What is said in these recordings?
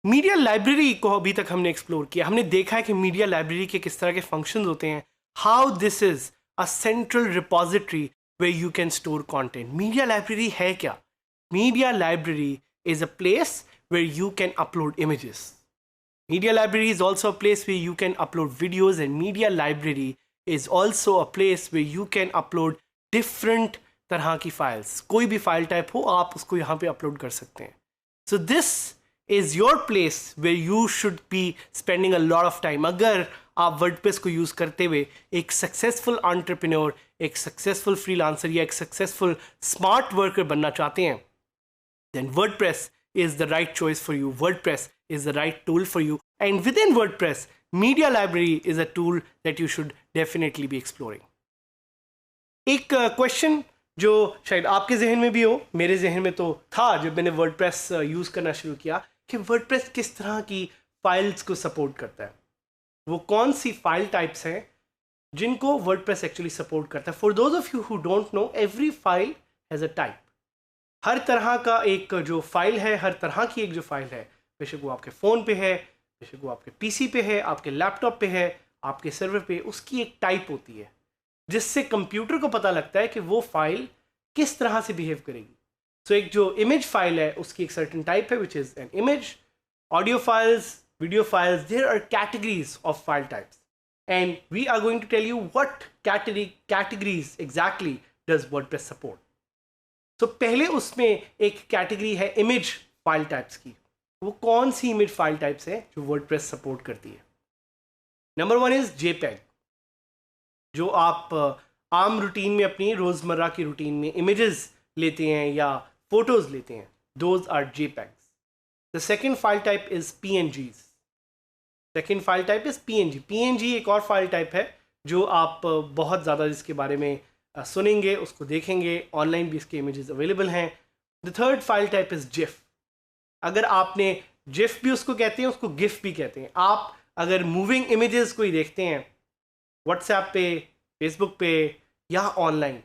Media library को अभी तक हमने एक्सप्लोर किया, हमने देखा है कि मीडिया लाइब्रेरी के किस तरह के फंक्शंस होते हैं, how this is a central repository where you can store content. Media library है क्या? Media library is a place where you can upload images. Media library is also a place where you can upload videos, and media library is also a place where you can upload different तरह की files. कोई भी file type हो आप उसको यहाँ पे upload कर सकते हैं. So this is your place where you should be spending a lot of time. अगर आप WordPress को use करते हुए एक successful entrepreneur, एक successful freelancer या एक successful smart worker बनना चाहते हैं, then WordPress is the right choice for you. WordPress is the right tool for you. And within WordPress, Media Library is a tool that you should definitely be exploring. एक question जो शायद आपके जहन में भी हो, मेरे जहन में तो था जब मैंने WordPress यूज़ करना शुरू किया, कि WordPress किस तरह की फाइल्स को सपोर्ट करता है, वो कौन सी फाइल टाइप्स हैं जिनको WordPress एक्चुअली सपोर्ट करता है. For those of you who don't know, every file has a type. हर तरह का एक जो फाइल है, हर तरह की एक जो फाइल है, बेशक वो आपके फ़ोन पे है, बेशक वो आपके पीसी पे है, आपके लैपटॉप पे है, आपके सर्वर पे, उसकी एक टाइप होती है जिससे कंप्यूटर को पता लगता है कि वो फाइल किस तरह से बिहेव करेगी. सो एक जो इमेज फाइल है उसकी एक सर्टेन टाइप है which is an image. Audio files, video files, there are categories of file types, and we are going to tell you what categories exactly does WordPress support. तो पहले उसमें एक category है image file types की. वो कौन सी image file types है जो वर्डप्रेस सपोर्ट करती है? Number 1 is JPEG. जो आप आम रूटीन में, अपनी रोज़मर्रा की रूटीन में इमेजेस लेते हैं या फोटोज़ लेते हैं, those are JPEGs. The second file type is PNGs. Second file type is PNG. PNG एक और फाइल टाइप है जो आप बहुत ज़्यादा जिसके बारे में सुनेंगे, उसको देखेंगे, ऑनलाइन भी इसके इमेजेस अवेलेबल हैं. The third file type is GIF. अगर आपने GIF भी उसको कहते हैं, उसको GIF भी कहते हैं. आप अगर मूविंग इमेजेस कोई देखते हैं व्हाट्सएप पे, फेसबुक पे या online,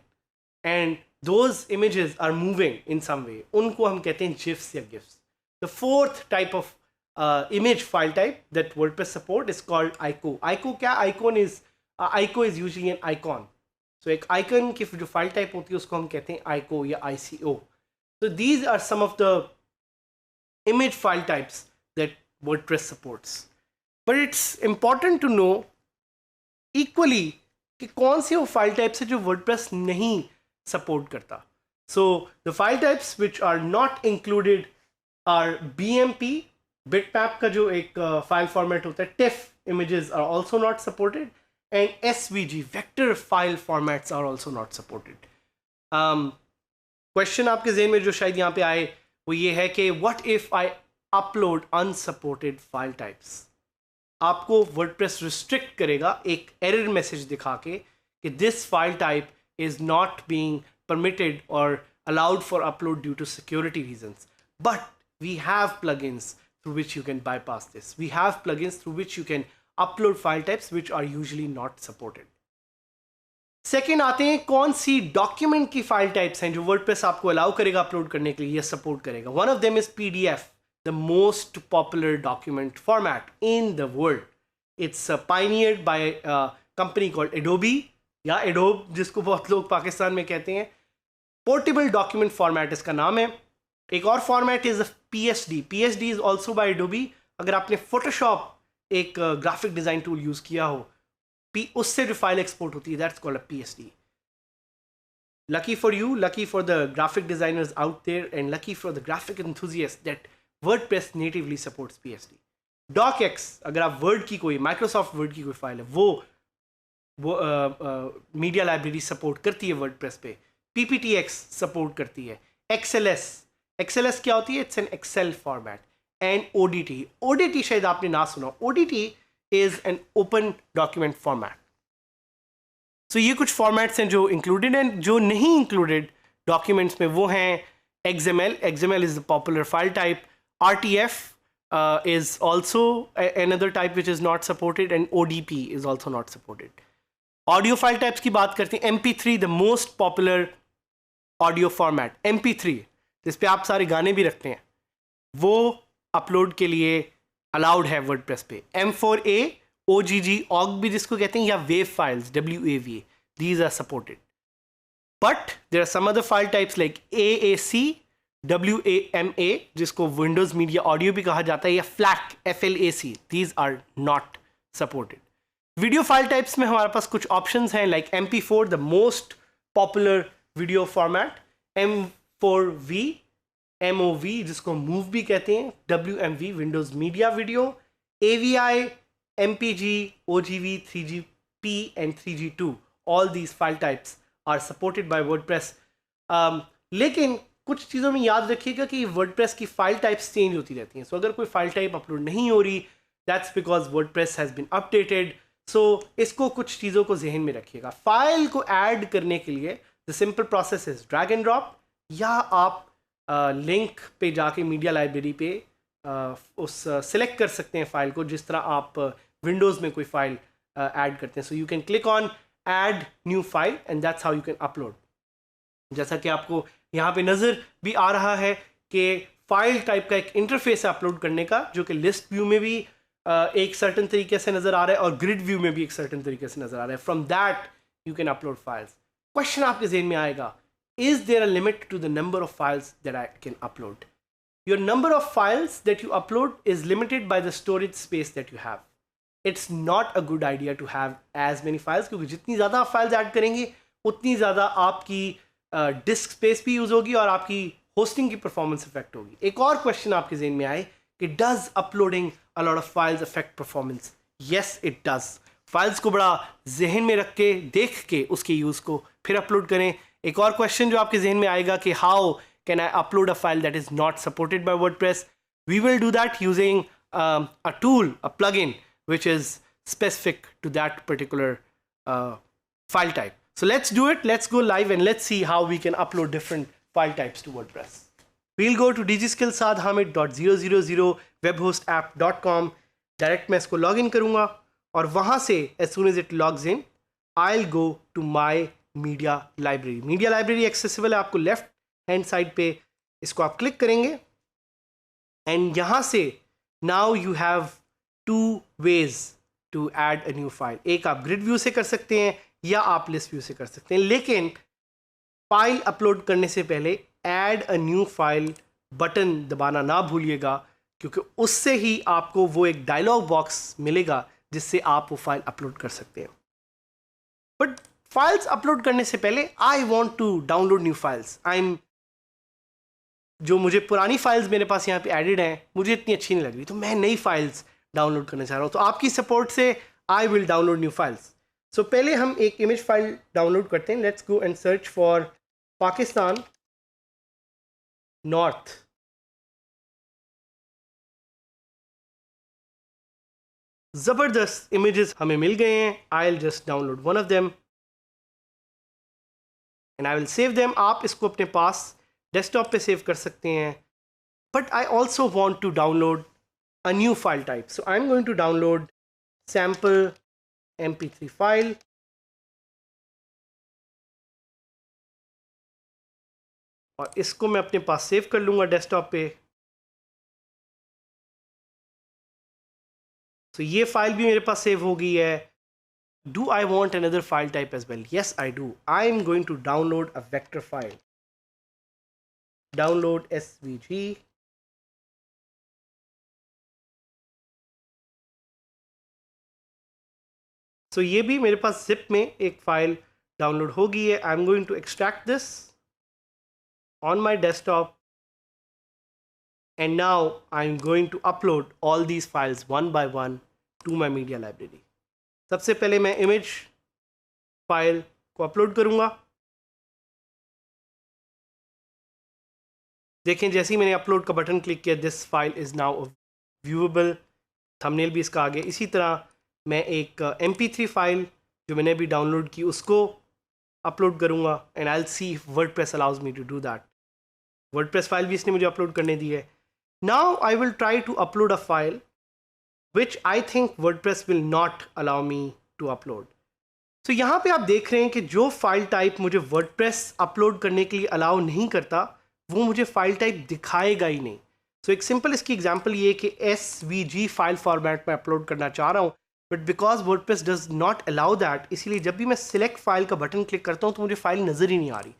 and those images are moving in some way, उनको हम कहते हैं GIFs या GIFs. The fourth type of image file type that WordPress support is called ICO. ICO क्या? ICO is usually an icon. So एक icon की जो file type होती है उसको हम कहते हैं ICO या ICO. So these are some of the image file types that WordPress supports. But it's important to know equally कि कौन सी वो फाइल टाइप्स है जो WordPress नहीं सपोर्ट करता. So the file types which are not included are BMP. Bitmap का जो एक फाइल फॉर्मेट होता है, TIFF images are also not supported, and SVG vector file formats are also not supported. Question आपके ज़हन में जो शायद यहाँ पे आए वो ये है कि what if I upload unsupported file types? आपको WordPress रिस्ट्रिक्ट करेगा एक एरर मैसेज दिखा के कि this file type is not being permitted or allowed for upload due to security reasons. But we have plugins through which you can bypass this. We have plugins through which you can upload file types which are usually not supported. Second आते हैं कौन सी document की file types हैं जो WordPress आपको allow करेगा upload करने के लिए या सपोर्ट करेगा. One of them is PDF, the most popular document format in the world. It's pioneered by company called Adobe या Adobe जिसको बहुत लोग पाकिस्तान में कहते हैं. पोर्टेबल डॉक्यूमेंट फॉर्मेट इसका नाम है. एक और format is PSD. PSD is also by Adobe. अगर आपने फोटोशॉप एक ग्राफिक डिज़ाइन टूल यूज़ किया हो, उससे जो फाइल एक्सपोर्ट होती है, that's called a PSD. Lucky for you, lucky for the graphic designers out there, and lucky for the graphic enthusiast that WordPress natively supports PSD. DocX, अगर आप word की कोई, माइक्रोसॉफ्ट वर्ड की कोई file है, वो मीडिया लाइब्रेरी सपोर्ट करती है वर्डप्रेस पे. PPTX सपोर्ट करती है. XLS क्या होती है? It's an Excel format. And ODT शायद आपने ना सुना. ODT is an open document format. सो ये कुछ फॉर्मेट्स हैं जो इंक्लूडेड हैं. जो नहीं इंक्लूडेड डॉक्यूमेंट्स में वो हैं XML. XML is the popular file type. RTF is also another type which is not supported, and ODP is also not supported. Audio file types की बात करते हैं. MP3 the most popular audio format. MP3 जिस पे आप सारे गाने भी रखते हैं वो अपलोड के लिए अलाउड है वर्डप्रेस पे. M4A, OGG, OGG भी जिसको कहते हैं, या wave files WAV, these are supported. But there are some other file types like AAC, WAMA जिसको Windows Media Audio भी कहा जाता है, या FLAC, FLAC. These are not supported. Video file types में हमारे पास कुछ ऑप्शंस हैं like MP4 the most popular video format, M4V, MOV जिसको मूव भी कहते हैं, WMV Windows Media Video, AVI, MPG, OGV, 3GP and 3G2. All these file types are supported by WordPress. लेकिन कुछ चीज़ों में याद रखिएगा कि WordPress की फाइल टाइप्स चेंज होती रहती हैं. सो अगर कोई फाइल टाइप अपलोड नहीं हो रही, that's because WordPress has been updated. So इसको कुछ चीज़ों को जहन में रखिएगा. फाइल को ऐड करने के लिए the simple process is drag and drop, या आप लिंक पे जाके मीडिया लाइब्रेरी पे उस सिलेक्ट कर सकते हैं फाइल को, जिस तरह आप विंडोज़ में कोई फाइल ऐड करते हैं. So you can click on add new file and that's how you can upload. जैसा कि आपको यहाँ पे नज़र भी आ रहा है कि फाइल टाइप का एक इंटरफेस है अपलोड करने का, जो कि लिस्ट व्यू में भी एक सर्टन तरीके से नज़र आ रहा है और ग्रिड व्यू में भी एक सर्टन तरीके से नज़र आ रहा है. From that you can upload files. Question आपके जहन में आएगा, is there a limit to the number of files that I can upload? Your number of files that you upload is limited by the storage space that you have. It's not a good idea to have as many files, क्योंकि जितनी ज़्यादा आप files add करेंगे उतनी ज़्यादा आपकी disc space भी use होगी और आपकी होस्टिंग की परफॉर्मेंस इफेक्ट होगी. एक और क्वेश्चन आपके जहन में आए कि does uploading a lot of files affect performance? Yes it does. Files को बड़ा जहन में रख के, देख के उसके यूज़ को फिर अपलोड करें. एक और क्वेश्चन जो आपके जहन में आएगा कि how can I upload a file that is not supported by WordPress? We will do that using a tool, a plugin which is specific to that particular file type. So let's do it. Let's go live and let's see how we can upload different file types to WordPress. We'll go to dgskillsadhamid.000 webhostapp.com. Direct मैं इसको log in करूँगा और वहाँ से as soon as it logs in, I'll go to my media library. Media library accessible है आपको left hand side पे. इसको आप click करेंगे and यहाँ से now you have two ways to add a new file. एक आप ग्रिड व्यू से कर सकते हैं या आप लिस्ट व्यू से कर सकते हैं, लेकिन फाइल अपलोड करने से पहले add a new file button दबाना ना भूलिएगा, क्योंकि उससे ही आपको वो एक डायलॉग बॉक्स मिलेगा जिससे आप वो फाइल अपलोड कर सकते हैं. बट फाइल्स अपलोड करने से पहले I want to download new files. जो मुझे पुरानी फाइल्स मेरे पास यहाँ पे एडिड हैं, मुझे इतनी अच्छी नहीं लग रही, तो मैं नई फाइल्स डाउनलोड करना चाह रहा हूँ. तो आपकी सपोर्ट से I will download new files. So पहले हम एक इमेज फाइल डाउनलोड करते हैं. Let's go and search for Pakistan north. ज़बरदस्त इमेजेस हमें मिल गए हैं. I will just download one of them and I will save them. आप इसको अपने पास डेस्कटॉप पे सेव कर सकते हैं. But I also want to download a new file type. So I'm going to download sample mp3 file. और इसको मैं अपने पास सेव कर लूँगा डेस्कटॉप पे. So ये फाइल भी मेरे पास सेव हो गई है. Do I want another file type as well? Yes, I do. I'm going to download a vector file. Download SVG. सो ये भी मेरे पास जिप में एक फ़ाइल डाउनलोड हो गई है. I am going to extract this on my desktop and now I am going to upload all these files one by one to my media library. सबसे पहले मैं इमेज फाइल को upload करूँगा. देखें जैसे ही मैंने अपलोड का बटन क्लिक किया, this file is now viewable. Thumbnail भी इसका आ गया. इसी तरह मैं एक MP3 फाइल जो मैंने अभी डाउनलोड की उसको अपलोड करूँगा and I will see if WordPress allows me to do that. WordPress file भी इसने मुझे अपलोड करने दी है. Now I will try to upload a file which I think WordPress will not allow me to upload. तो यहाँ पे आप देख रहे हैं कि जो फाइल टाइप मुझे वर्डप्रेस अपलोड करने के लिए अलाउ नहीं करता वो मुझे फाइल टाइप दिखाएगा ही नहीं. सो एक सिंपल इसकी एग्जांपल ये कि SVG फाइल फॉर्मेट में अपलोड करना चाह रहा हूँ, but because WordPress does not allow that, इसीलिए जब भी मैं सिलेक्ट फाइल का बटन क्लिक करता हूँ तो मुझे फाइल नज़र ही नहीं आ रही.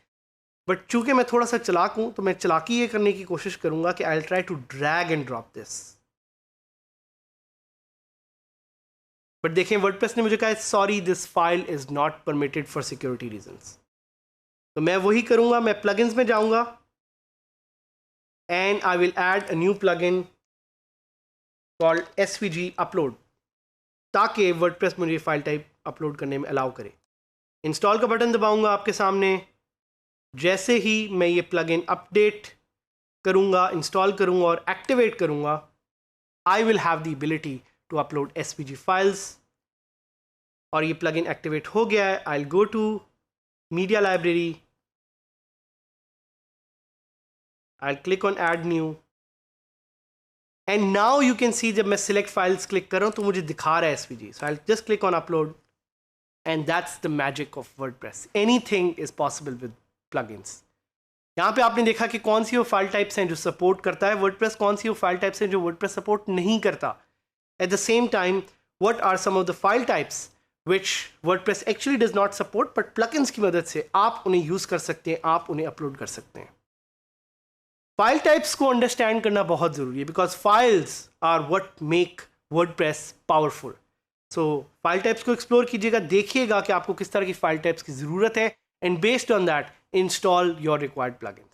बट चूंकि मैं थोड़ा सा चालाक हूँ तो मैं चालाकी ये करने की कोशिश करूँगा कि I will try to drag and drop this. But देखें वर्डप्रेस ने मुझे कहा sorry this file is not permitted for security reasons. तो मैं वही करूँगा, मैं प्लगइन्स में जाऊँगा and I will add a new plugin called SVG upload ताकि वर्डप्रेस मुझे फाइल टाइप अपलोड करने में अलाउ करे. इंस्टॉल का बटन दबाऊंगा आपके सामने. जैसे ही मैं ये प्लगइन अपडेट करूंगा, इंस्टॉल करूंगा और एक्टिवेट करूंगा, I will have the ability to upload SVG files. और ये प्लगइन एक्टिवेट हो गया है. I will go to media library, I'll click on add new and now you can see जब मैं select files click कर रहा हूँ तो मुझे दिखा रहा है SVG. So I'll just click on upload and that's the magic of WordPress. Anything is possible with plugins. यहाँ पे आपने देखा कि कौन सी वो फाइल टाइप्स हैं जो सपोर्ट करता है WordPress, कौन सी वो फाइल टाइप्स हैं जो WordPress सपोर्ट नहीं करता. At the same time, what are some of the file types which WordPress actually does not support but plugins की मदद से आप उन्हें यूज़ कर सकते हैं, आप उन्हें अपलोड कर सकते हैं. फाइल टाइप्स को अंडरस्टैंड करना बहुत ज़रूरी है because files are what make WordPress powerful. So file types को एक्सप्लोर कीजिएगा, देखिएगा कि आपको किस तरह की फाइल टाइप्स की ज़रूरत है and based on that install your required plugins.